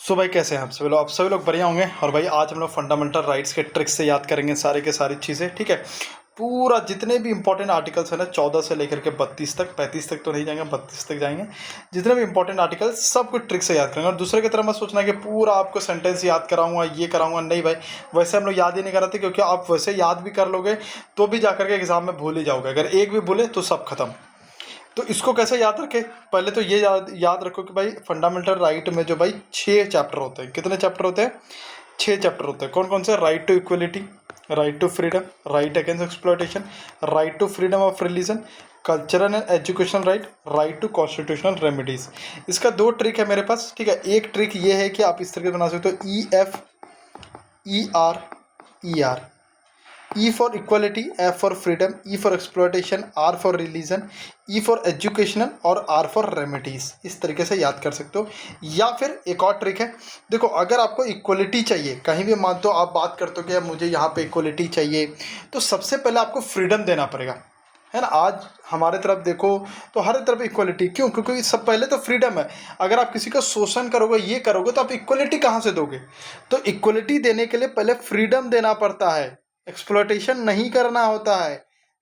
सो भाई कैसे हैं आप सभी लोग बढ़िया होंगे। और भाई आज हम लोग फंडामेंटल राइट्स के ट्रिक्स से याद करेंगे सारे के सारी चीज़ें, ठीक है। पूरा जितने भी इंपॉर्टेंट आर्टिकल्स हैं ना 14 से लेकर के 32 तक, 35 तक तो नहीं जाएंगे, 32 तक जाएंगे। जितने भी इंपॉर्टेंट आर्टिकल्स सब कुछ ट्रिक से याद करेंगे। और दूसरे की तरह मत सोचना कि पूरा आपको सेंटेंस याद कराऊंगा, ये कराऊंगा, नहीं भाई। वैसे हम लोग याद ही नहीं कराते, क्योंकि आप वैसे याद भी कर लोगे तो भी जाकर के एग्जाम में भूल ही जाओगे। अगर एक भी भूले तो सब खत्म। तो इसको कैसे याद रखें? पहले तो ये याद रखो कि भाई फंडामेंटल राइट में जो भाई 6 चैप्टर होते हैं। कितने चैप्टर होते हैं? 6 चैप्टर होते हैं। कौन कौन से? Right to equality, right to freedom, right against exploitation, right to freedom of religion, cultural and educational right, right to constitutional remedies. इसका 2 ट्रिक है मेरे पास, ठीक है। एक ट्रिक ये है कि आप इस तरीके बना सकते हो EF ER ER। E for equality, F for freedom, E for exploitation, R for religion, E for educational और R for remedies। इस तरीके से याद कर सकते हो। या फिर एक और ट्रिक है, देखो अगर आपको इक्वलिटी चाहिए कहीं भी, मान तो आप बात करते हो कि मुझे यहाँ पे इक्वलिटी चाहिए, तो सबसे पहले आपको फ्रीडम देना पड़ेगा, है ना। आज हमारे तरफ देखो तो हर तरफ इक्वलिटी, क्यों? क्योंकि सब पहले तो फ्रीडम है। अगर आप किसी का शोषण करोगे, ये करोगे, तो आप इक्वलिटी कहाँ से दोगे? तो इक्वलिटी देने के लिए पहले फ्रीडम देना पड़ता है, एक्सप्लॉयटेशन नहीं करना होता है।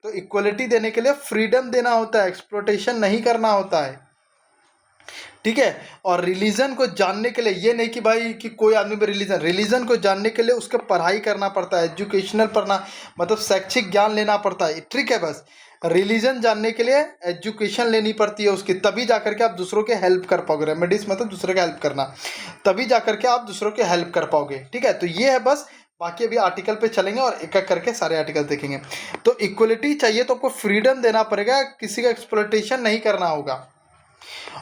तो इक्वलिटी देने के लिए फ्रीडम देना होता है, एक्सप्लॉयटेशन नहीं करना होता है, ठीक है। और रिलीजन को जानने के लिए ये नहीं कि भाई कि कोई आदमी भी रिलीजन को जानने के लिए उसका पढ़ाई करना पड़ता है, एजुकेशनल पढ़ना, मतलब शैक्षिक ज्ञान लेना पड़ता है, ट्रिक है बस। रिलीजन जानने के लिए एजुकेशन लेनी पड़ती है उसकी, तभी जाकर के आप दूसरों के हेल्प कर पाओगे। रेमेडीज मतलब दूसरे का हेल्प करना, तभी जाकर के आप दूसरों के हेल्प कर पाओगे, ठीक है। तो ये है बस। बाकी अभी आर्टिकल पे चलेंगे और एक एक करके सारे आर्टिकल देखेंगे। तो इक्वलिटी चाहिए तो आपको फ्रीडम देना पड़ेगा, किसी का एक्सप्लॉयटेशन नहीं करना होगा।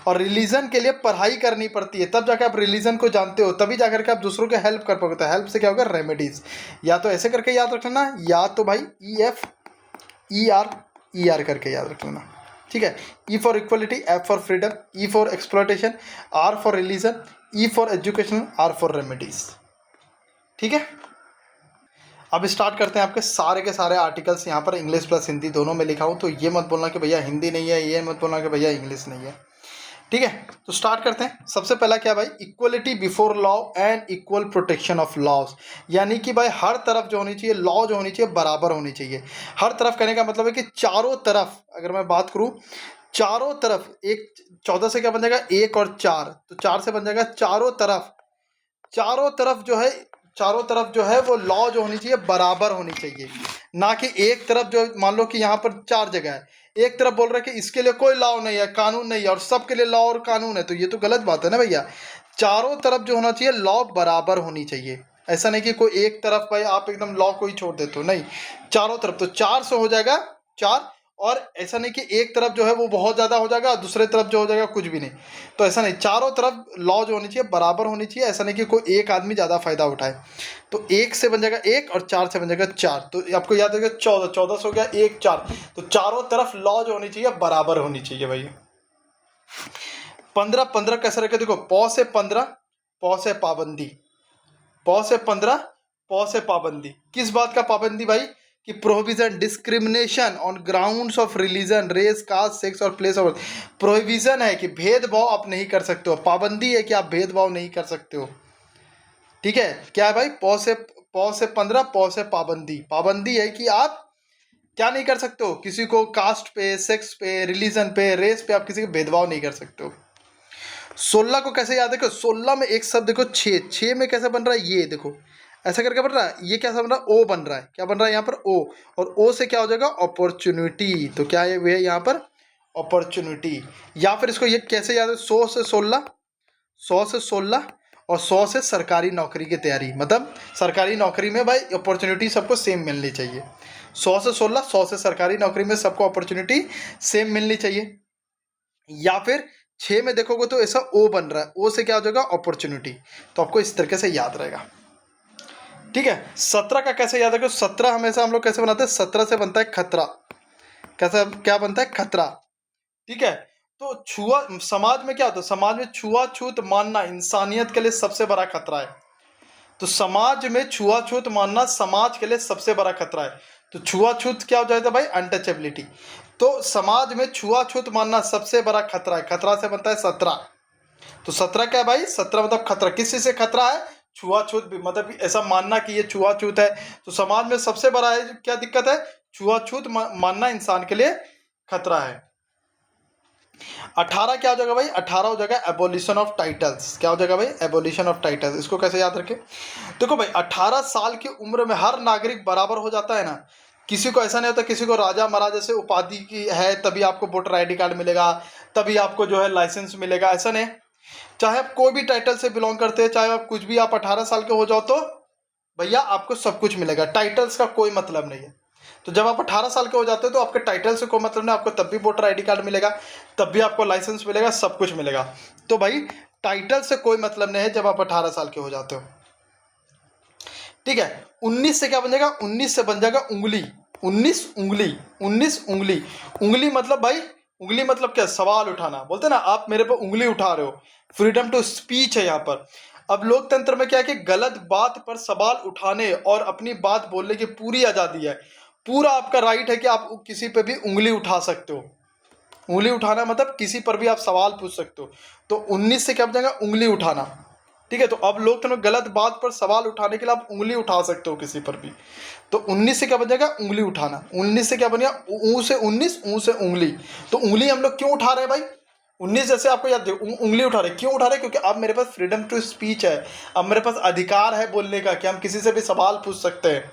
और रिलीजन के लिए पढ़ाई करनी पड़ती है, तब जाकर आप रिलीजन को जानते हो, तभी जाकर के आप दूसरों के हेल्प कर पाओगे। तो हेल्प से क्या होगा? रेमेडीज। या तो ऐसे करके याद रख लेना, या तो भाई EF ER करके याद रख लेना, ठीक है। E for equality, F for freedom, E for exploitation, R for religion, E for education, R for remedies, ठीक है। अब स्टार्ट करते हैं। आपके सारे के सारे आर्टिकल्स यहाँ पर इंग्लिश प्लस हिंदी दोनों में लिखा हूँ, तो ये मत बोलना कि भैया हिंदी नहीं है, ये मत बोलना कि भैया इंग्लिश नहीं है, ठीक है। तो स्टार्ट करते हैं। सबसे पहला क्या भाई? Equality before law and equal protection of laws. यानी कि भाई हर तरफ जो होनी चाहिए, लॉ जो होनी चाहिए बराबर होनी चाहिए। हर तरफ कहने का मतलब है कि चारों तरफ, अगर मैं बात करूँ चारों तरफ, एक 14 से क्या बन जाएगा? 1 और 4, तो 4 से बन जाएगा चारों तरफ। चारों तरफ जो है वो लॉ जो होनी चाहिए बराबर होनी चाहिए, ना कि एक तरफ। जो मान लो कि यहाँ पर 4 जगह है, एक तरफ बोल रहा है कि इसके लिए कोई लॉ नहीं है, कानून नहीं है, और सबके लिए लॉ और कानून है, तो ये तो गलत बात है ना भैया। चारों तरफ जो होना चाहिए लॉ बराबर होनी चाहिए। ऐसा नहीं कि कोई एक तरफ भाई आप एकदम लॉ को ही छोड़ देते हो, नहीं, चारों तरफ। तो 4 से हो जाएगा 4। और ऐसा नहीं कि एक तरफ जो है वो बहुत ज़्यादा हो जाएगा, दूसरे तरफ जो हो जाएगा कुछ भी नहीं। तो ऐसा नहीं, चारों तरफ लॉ जो होनी चाहिए बराबर होनी चाहिए। ऐसा नहीं कि कोई एक आदमी ज़्यादा फायदा उठाए। तो 1 से बन जाएगा 1 और 4 से बन जाएगा 4। तो आपको याद रखिएगा 14 से हो गया 1 4। तो चारों तरफ लॉ जो होनी चाहिए बराबर होनी चाहिए भैया। 15 कैसे रखे? देखो, पौ से 15, पौ से पाबंदी, पौ से 15, पौ से पाबंदी। किस बात का पाबंदी भाई? कि prohibition, discrimination on grounds of religion, race, caste, sex और प्लेस ऑफ। प्रोहिबिशन है कि भेदभाव आप नहीं कर सकते हो, पाबंदी है कि आप भेदभाव नहीं कर सकते हो, ठीक है। क्या है भाई? पौ से 15, पौ से पाबंदी। पाबंदी है कि आप क्या नहीं कर सकते हो? किसी को कास्ट पे, सेक्स पे, रिलीजन पे, रेस पे आप किसी का भेदभाव नहीं कर सकते हो। 16 को कैसे याद देखो? 16 में एक शब्द देखो, 6 में कैसे बन रहा है? ये देखो ऐसा करके बन रहा है। ये कैसा बन रहा है? ओ बन रहा है। क्या बन रहा है यहाँ पर? ओ। और ओ से क्या हो जाएगा? अपॉर्चुनिटी। तो क्या है वे यहाँ पर? अपॉर्चुनिटी। या फिर इसको ये कैसे याद है? 100 से 16, 100 से 16 और 100 से सरकारी नौकरी की तैयारी। मतलब सरकारी नौकरी में भाई अपॉर्चुनिटी सबको सेम मिलनी चाहिए। 100 से 16, 100 से सरकारी नौकरी में सबको अपॉर्चुनिटी सेम मिलनी चाहिए। या फिर 6 में देखोगे तो ऐसा ओ बन रहा है, ओ से क्या हो जाएगा? अपॉर्चुनिटी। तो आपको इस तरीके से याद रहेगा, ठीक है। 17 का कैसे याद रखो? 17 हमेशा हम लोग कैसे बनाते हैं? 17 से बनता है खतरा। कैसा क्या बनता है? खतरा, ठीक है। तो समाज में क्या होता है? समाज में छुआछूत मानना इंसानियत के लिए सबसे बड़ा खतरा है। तो समाज में छुआछूत मानना समाज के लिए सबसे बड़ा खतरा है। तो छुआछूत क्या हो जाता है भाई? अनटचेबिलिटी। तो समाज में छुआछूत मानना सबसे बड़ा खतरा है। खतरा से बनता है 17, तो 17 क्या है भाई, 17 मतलब खतरा। किस चीज से खतरा है, छुआछूत भी, मतलब ऐसा मानना कि ये छुआछूत है। तो समाज में सबसे बड़ा है क्या दिक्कत है, छुआछूत मानना इंसान के लिए खतरा है। 18 क्या हो जाएगा भाई, 18 हो जाएगा एबोलिशन ऑफ टाइटल्स। क्या हो जाएगा भाई, एबोलिशन ऑफ टाइटल्स। इसको कैसे याद रखें, देखो भाई 18 साल की उम्र में हर नागरिक बराबर हो जाता है ना। किसी को ऐसा नहीं होता, किसी को राजा महाराजा से उपाधि की है तभी आपको वोटर आईडी कार्ड मिलेगा, तभी आपको जो है लाइसेंस मिलेगा, ऐसा नहीं। चाहे आप कोई भी टाइटल से बिलोंग करते हैं, चाहे आप कुछ भी, आप 18 साल के हो जाओ तो भैया आपको सब कुछ मिलेगा, टाइटल्स का कोई मतलब नहीं है। तो जब आप 18 साल के हो जाते हो तो आपके टाइटल से कोई मतलब नहीं, आपको तब भी वोटर आईडी कार्ड मिलेगा, तब भी आपको लाइसेंस मिलेगा, सब कुछ मिलेगा। तो भाई टाइटल से कोई मतलब नहीं है जब आप 18 साल के हो जाते हो। ठीक है, 19 से क्या बन जाएगा, 19 से बन जाएगा उंगली। 19 उंगली, 19 उंगली। उंगली मतलब भाई, उंगली मतलब क्या, सवाल उठाना। बोलते ना आप मेरे पर उंगली उठा रहे हो, फ्रीडम टू स्पीच है यहाँ पर। अब लोकतंत्र में क्या है कि गलत बात पर सवाल उठाने और अपनी बात बोलने की पूरी आज़ादी है। पूरा आपका राइट है कि आप किसी पे भी उंगली उठा सकते हो। उंगली उठाना मतलब किसी पर भी आप सवाल पूछ सकते हो। तो 19 से क्या बन जाएगा, उंगली उठाना। ठीक है, तो अब लोग तो गलत बात पर सवाल उठाने के लिए आप उंगली उठा सकते हो किसी पर भी। तो 19 से क्या बन जाएगा, उंगली उठाना। 19 से क्या बन गया, ऊ से 19, ऊ से उंगली। तो उंगली हम लोग क्यों उठा रहे हैं भाई, 19 जैसे आपको याद उंगली उठा रहे, क्यों उठा रहे, क्योंकि अब मेरे पास फ्रीडम टू स्पीच है। अब मेरे पास अधिकार है बोलने का कि हम किसी से भी सवाल पूछ सकते हैं।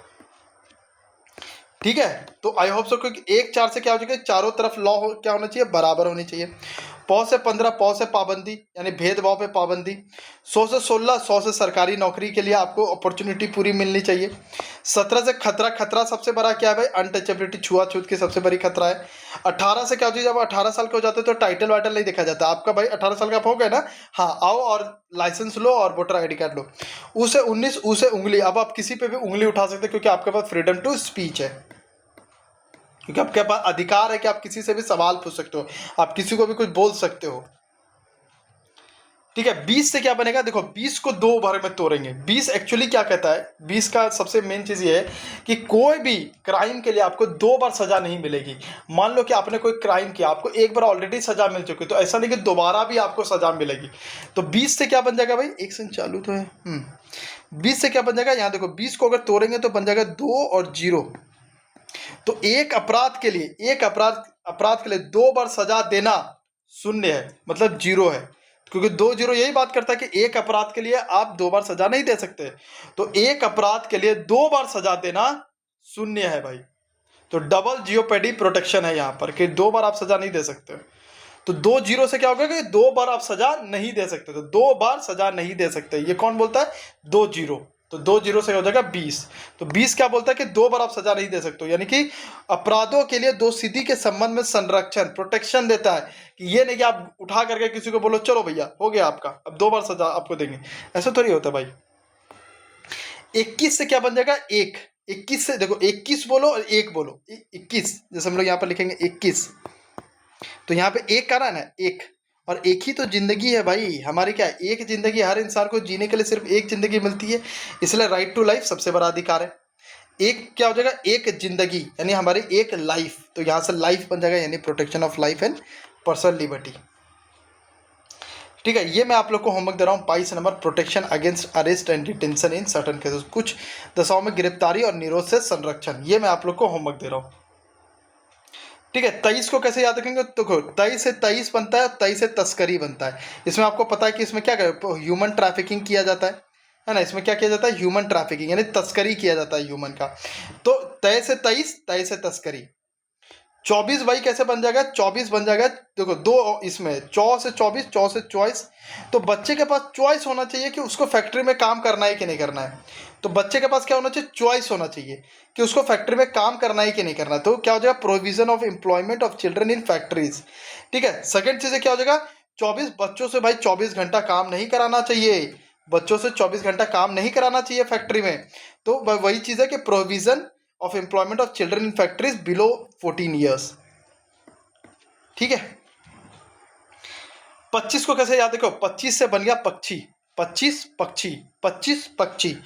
ठीक है, तो आई होप सो, क्योंकि 1-4 से क्या हो जाएगा, चारों तरफ लॉ क्या होना चाहिए, बराबर होनी चाहिए। पौ से 15, पौ से पाबंदी यानी भेदभाव पे पाबंदी। 100 से 16, 100 से सरकारी नौकरी के लिए आपको अपॉर्चुनिटी पूरी मिलनी चाहिए। 17 से खतरा, खतरा सबसे बड़ा क्या है भाई, अनटचेबिलिटी, छुआछूत की सबसे बड़ी खतरा है। 18 से क्या होती है, जब 18 साल के हो जाते हैं तो टाइटल वाइटल नहीं देखा जाता आपका। भाई 18 साल का आप हो गए ना, हाँ आओ और लाइसेंस लो और वोटर आईडी कार्ड लो। उसे 19, उसे उंगली। अब आप किसी पे भी उंगली उठा सकते हैं क्योंकि आपके पास फ्रीडम टू स्पीच है, क्योंकि आपके पास अधिकार है कि आप किसी से भी सवाल पूछ सकते हो, आप किसी को भी कुछ बोल सकते हो। ठीक है, 20 से क्या बनेगा, देखो 20 को दो भाग में तोड़ेंगे। 20 एक्चुअली क्या कहता है, 20 का सबसे मेन चीज ये है कि कोई भी क्राइम के लिए आपको 2 बार सजा नहीं मिलेगी। मान लो कि आपने कोई क्राइम किया, आपको एक बार ऑलरेडी सजा मिल चुकी, तो ऐसा नहीं कि दोबारा भी आपको सजा मिलेगी। तो 20 से क्या बन जाएगा भाई, एक सेकंड चालू तो है। 20 से क्या बन जाएगा, यहाँ देखो 20 को अगर तोड़ेंगे तो बन जाएगा 2 और 0। तो एक अपराध के लिए, एक अपराध के लिए 2 बार सजा देना शून्य है, मतलब 0 है। क्योंकि 2 0 यही बात करता है कि एक अपराध के लिए आप 2 बार सजा नहीं दे सकते। तो एक अपराध के लिए 2 बार सजा देना शून्य है भाई। तो डबल जियोपेडी प्रोटेक्शन है यहाँ पर कि 2 बार आप सजा नहीं दे सकते। तो 2 0 से क्या होगा कि 2 बार आप सजा नहीं दे सकते। तो 2 बार सजा नहीं दे सकते, ये कौन बोलता है, 2 0। तो 2 0 से हो जाएगा 20। तो 20 क्या बोलता है कि 2 बार आप सजा नहीं दे सकते, यानी कि अपराधों के लिए दोषियों के संबंध में संरक्षण, प्रोटेक्शन देता है। कि ये नहीं कि आप उठा करके किसी को बोलो चलो भैया हो गया आपका, अब 2 बार सजा आपको देंगे, ऐसा थोड़ी होता भाई। 21 से क्या बन जाएगा, 1। 21 से देखो 21 बोलो और 1 बोलो, 21 जैसे हम लोग यहाँ पर लिखेंगे 21। तो यहाँ पे एक करा ना, एक, और एक ही तो जिंदगी है भाई हमारी। क्या एक जिंदगी, हर इंसान को जीने के लिए सिर्फ एक जिंदगी मिलती है, इसलिए राइट टू लाइफ सबसे बड़ा अधिकार है। एक क्या हो जाएगा, एक जिंदगी यानी हमारी एक लाइफ। तो यहाँ से लाइफ बन जाएगा यानी protection of life and personal liberty. ठीक है, ये मैं आप लोग को होमवर्क दे रहा हूँ। 22 number, protection against arrest and detention in certain cases, कुछ दशाओं में गिरफ्तारी और निरोध से संरक्षण, ये मैं आप लोग को होमवर्क दे रहा हूँ। ठीक है, 23 को कैसे याद रखेंगे, तो 23 से 23 बनता है, 23 से तस्करी बनता है। इसमें आपको पता है कि इसमें क्या ह्यूमन ट्रैफिकिंग किया जाता है ना। इसमें क्या किया जाता है, ह्यूमन ट्रैफिकिंग यानी तस्करी किया जाता है ह्यूमन का। तो 23 से 23, 23 से तस्करी। 24 भाई कैसे बन जाएगा, 24 बन जाएगा, देखो दो इसमें 4 से 24, 4 से 24। तो बच्चे के पास चॉइस होना चाहिए कि उसको फैक्ट्री में काम करना है कि नहीं करना है। तो बच्चे के पास क्या होना चाहिए, चॉइस होना चाहिए कि उसको फैक्ट्री में काम करना है कि नहीं करना है। तो क्या हो जाएगा, provision of employment of children in factories. ठीक है, सेकंड चीज़ क्या हो जाएगा, 24 बच्चों से भाई 24 घंटा काम नहीं कराना चाहिए, बच्चों से 24 घंटा काम नहीं कराना चाहिए फैक्ट्री में। तो वही चीज़ है कि provision of employment of children in factories below 14 years. ठीक है, 25 को कैसे याद, देखो 25 से बन गया पक्षी, 25 पक्षी, 25 पक्षी।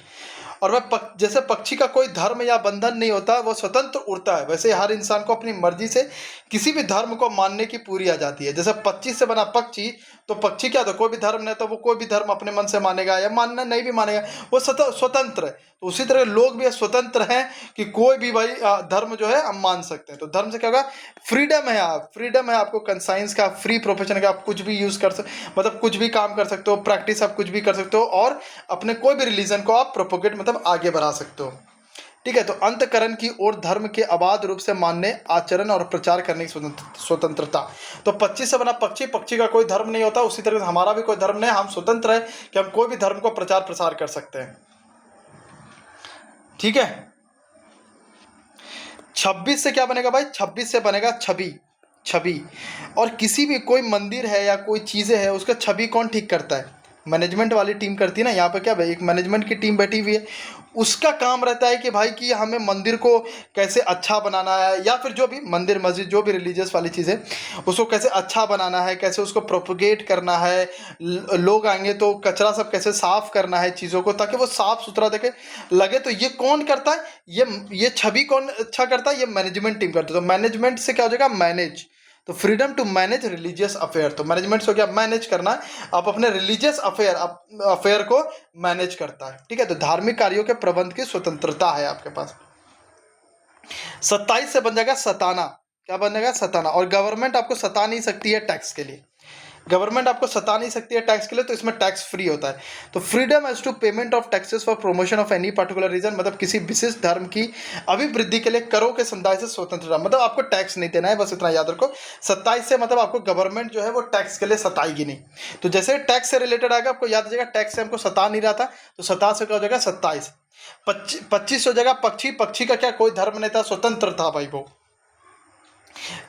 और वह जैसे पक्षी का कोई धर्म या बंधन नहीं होता, वो स्वतंत्र उड़ता है, वैसे हर इंसान को अपनी मर्जी से किसी भी धर्म को मानने की पूरी आज़ादी है। जैसे 25 से बना पक्षी, तो पक्षी क्या होता है, कोई भी धर्म नहीं, तो वो कोई भी धर्म अपने मन से मानेगा या मानना नहीं भी मानेगा, वो स्वतंत्र है। तो उसी तरह लोग भी स्वतंत्र हैं कि कोई भी भाई धर्म जो है हम मान सकते हैं। तो धर्म से क्या होगा, फ्रीडम है, आप फ्रीडम है आपको, कंसाइंस का, फ्री प्रोफेशन का, आप कुछ भी यूज़ कर मतलब कुछ भी काम कर सकते हो, प्रैक्टिस आप कुछ भी कर सकते हो, और अपने कोई भी रिलीजन को आप प्रोपोगेट मतलब आगे बढ़ा सकते हो। ठीक है, तो अंतकरण की ओर धर्म के अबाध रूप से मानने, आचरण और प्रचार करने की स्वतंत्रता। तो 25 से बना पक्षी, पक्षी का कोई धर्म नहीं होता, उसी तरह से हमारा भी कोई धर्म नहीं, हम स्वतंत्र है कि हम कोई भी धर्म को प्रचार प्रसार कर सकते हैं। ठीक है, 26 से क्या बनेगा भाई, 26 से बनेगा छवि। छवि, और किसी भी कोई मंदिर है या कोई चीज़ें है, उसका छवि कौन ठीक करता है, मैनेजमेंट वाली टीम करती है ना। यहाँ पे क्या भाई, एक मैनेजमेंट की टीम बैठी हुई है, उसका काम रहता है कि भाई कि हमें मंदिर को कैसे अच्छा बनाना है, या फिर जो भी मंदिर मस्जिद जो भी रिलीजियस वाली चीज़ है उसको कैसे अच्छा बनाना है, कैसे उसको प्रोपोगेट करना है, लोग आएंगे तो कचरा सब कैसे साफ़ करना है चीज़ों को, ताकि वो साफ़ सुथरा देखे लगे। तो ये कौन करता है, ये छवि कौन अच्छा करता है, ये मैनेजमेंट टीम करती है। तो मैनेजमेंट से क्या हो जाएगा, मैनेज, तो freedom to manage religious affair. तो मैनेजमेंट से हो गया मैनेज करना, आप अपने रिलीजियस अफेयर को मैनेज करता है। ठीक है, तो धार्मिक कार्यों के प्रबंध की स्वतंत्रता है आपके पास। 27 से बन जाएगा सताना। क्या बन जाएगा, सताना। और गवर्नमेंट आपको सता नहीं सकती है टैक्स के लिए, गवर्नमेंट आपको सता नहीं सकती है टैक्स के लिए, तो इसमें टैक्स फ्री होता है। तो freedom as to payment of taxes for promotion of any particular reason, मतलब किसी विशिष्ट धर्म की अभिवृद्धि के लिए करों के समुदाय से स्वतंत्रता, मतलब आपको टैक्स नहीं देना है, बस इतना याद रखो। 27 से मतलब आपको गवर्नमेंट जो है वो टैक्स के लिए सताएगी नहीं। तो जैसे टैक्स से रिलेटेड आएगा, आपको याद आ जाएगा टैक्स से हमको सता नहीं रहा था, तो 27 से क्या हो जाएगा, 27। 25 हो जाएगा पक्षी, पक्षी का क्या कोई धर्म नहीं था, स्वतंत्र था भाई वो।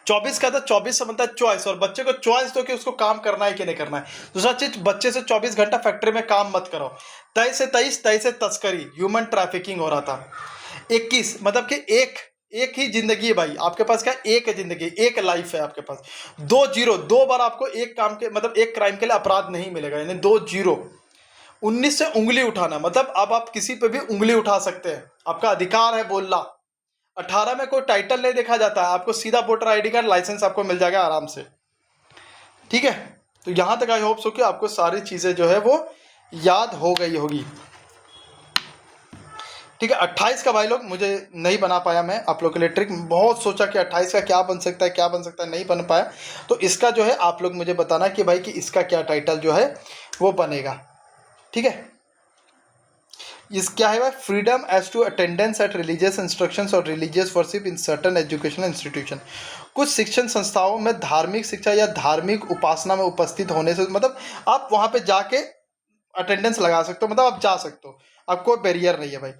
24 का था, 24 से बनता है चॉइस, और बच्चे को चॉइस दो कि उसको काम करना है कि नहीं करना है। दूसरा चीज, बच्चे से 24 घंटा फैक्ट्री में काम मत करो। 23 से तस्करी, ह्यूमन ट्रैफिकिंग हो रहा था। 21 मतलब कि एक ही जिंदगी है भाई आपके पास, क्या एक है जिंदगी, एक लाइफ है आपके पास। 2 बार आपको एक काम के मतलब एक क्राइम के लिए अपराध नहीं मिलेगा, यानी 2 19 से उंगली उठाना, मतलब अब आप किसी पे भी उंगली उठा सकते हैं, आपका अधिकार है बोलना। 18 में कोई टाइटल नहीं देखा जाता है, आपको सीधा वोटर आईडी कार्ड लाइसेंस आपको मिल जाएगा आराम से। ठीक है, तो यहां तक आई होप सो कि आपको सारी चीजें जो है वो याद हो गई होगी। ठीक है, 28 का भाई लोग मुझे नहीं बना पाया मैं आप लोग के लिए ट्रिक, बहुत सोचा कि 28 का क्या बन सकता है, क्या बन सकता है, नहीं बन पाया। तो इसका जो है आप लोग मुझे बताना कि भाई कि इसका क्या टाइटल जो है वो बनेगा। ठीक है, इस क्या है भाई, freedom as to attendance at religious instructions और religious worship in certain educational institution. कुछ शिक्षण संस्थाओं में धार्मिक शिक्षा या धार्मिक उपासना में उपस्थित होने से, मतलब आप वहाँ पे जाके अटेंडेंस लगा सकते हो, मतलब आप जा सकते हो, आपको बैरियर नहीं है भाई।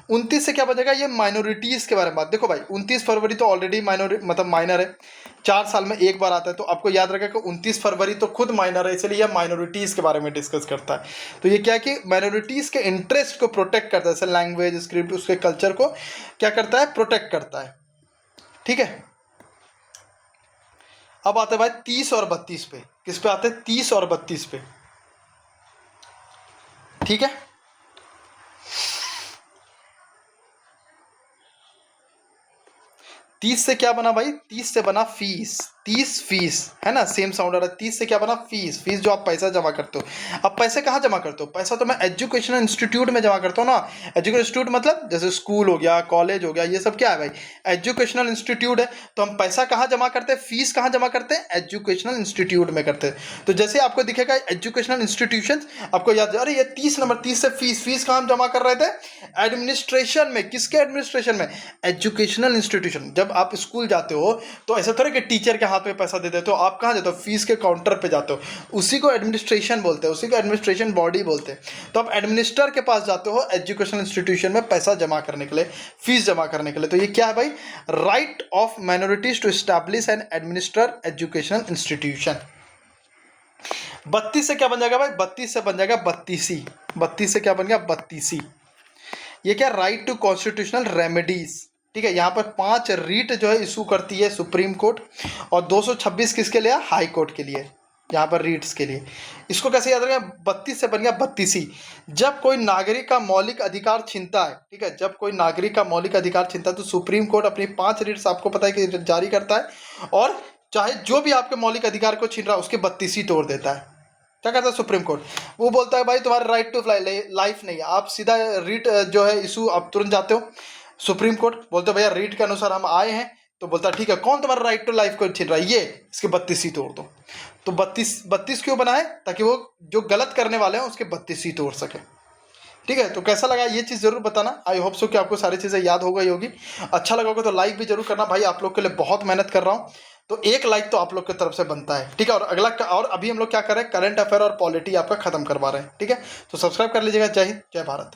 29 से क्या बचेगा, ये माइनॉरिटीज़ के बारे में बात। देखो भाई 29 फरवरी तो ऑलरेडी माइनर है, 4 साल में एक बार आता है, तो आपको याद रखेगा कि 29 फरवरी तो खुद माइनर है, इसलिए यह माइनॉरिटीज़ के बारे में डिस्कस करता है। तो ये क्या है कि माइनॉरिटीज़ के इंटरेस्ट को प्रोटेक्ट करता है, जैसे लैंग्वेज, स्क्रिप्ट, उसके कल्चर को क्या करता है, प्रोटेक्ट करता है। ठीक है, अब आते हैं भाई 30 और 32 पे। किस पे आते हैं, 30 और 32 पे। ठीक है, 30 से क्या बना भाई, 30 से बना फीस। 30 फीस है ना, सेम साउंड आ रहा है। 30 से क्या बना, फीस। फीस जो आप पैसा जमा करते हो। अब पैसे कहाँ जमा करते हो, पैसा तो मैं एजुकेशनल इंस्टीट्यूट में जमा करता हूँ ना। एजुकेशनल इंस्टीट्यूट मतलब जैसे स्कूल हो गया, कॉलेज हो गया, ये सब क्या है भाई, एजुकेशनल इंस्टीट्यूट है। तो हम पैसा कहाँ जमा करते हैं, फीस कहाँ जमा करते हैं, एजुकेशनल इंस्टीट्यूट में करते हैं। तो जैसे आपको दिखेगा एजुकेशनल इंस्टीट्यूशन, आपको याद, अरे ये 30 नंबर, 30 से फीस कहाँ हम जमा कर रहे थे, एडमिनिस्ट्रेशन में। किसके एडमिनिस्ट्रेशन में, एजुकेशनल इंस्टीट्यूशन। जब आप स्कूल जाते हो तो ऐसा थोड़ा कि टीचर के हाथ में पैसा दे देते हो, आप कहाँ जाते हो, फीस के काउंटर पे जाते हो, उसी को एडमिनिस्ट्रेशन बोलते हैं, उसी को एडमिनिस्ट्रेशन बॉडी बोलते हैं। तो आप एडमिनिस्टर के पास जाते हो एजुकेशनल इंस्टीट्यूशन में पैसा जमा करने के लिए, फीस जमा करने के लिए। तो ये क्या है भाई, right of minorities to establish and administer educational institution. 32 से क्या बन जाएगा भाई, 32 से बन जाएगा बत्तीसी। 32 से क्या बन गया, बत्तीसी। ये क्या, राइट टू कॉन्स्टिट्यूशनल रेमेडीज। ठीक है, यहाँ पर 5 रीट जो है इशू करती है सुप्रीम कोर्ट, और 226 किसके लिए, हाई कोर्ट के लिए। यहाँ पर रीड्स के लिए। इसको कैसे याद रखें, 32 से बन गया 32ही। जब कोई नागरिक का मौलिक अधिकार छीनता है, ठीक है, जब कोई नागरिक का मौलिक अधिकार छीनता है तो सुप्रीम कोर्ट अपनी 5 रीड्स आपको पता है कि जारी करता है, और चाहे जो भी आपके मौलिक अधिकार को छीन रहा है उसके 32 ही तोड़ देता है। क्या कहता है सुप्रीम कोर्ट, वो बोलता है भाई तुम्हारा राइट टू लाइफ नहीं है, आप सीधा रीट जो है इशू आप तुरंत जाते हो सुप्रीम कोर्ट, बोलते हो भैया रीट के अनुसार हम आए हैं, तो बोलता है ठीक है कौन तुम्हारा राइट टू लाइफ को छीन रहा है, ये इसके 32 ही तोड़ दो। तो 32 क्यों बनाए, ताकि वो जो गलत करने वाले हैं उसके 32 ही तोड़ सके। ठीक है, तो कैसा लगा ये चीज़ जरूर बताना। आई होप सो कि आपको सारी चीज़ें याद हो गई होगी। अच्छा लगा होगा तो लाइक भी जरूर करना भाई, आप लोग के लिए बहुत मेहनत कर रहा हूँ, तो एक लाइक तो आप लोग की तरफ से बनता है। ठीक है, और अगला और अभी हम लोग क्या कर रहे हैं, करंट अफेयर और पॉलिटी आपका खत्म करवा रहे हैं। ठीक है, तो सब्सक्राइब कर लीजिएगा। जय हिंद, जय भारत।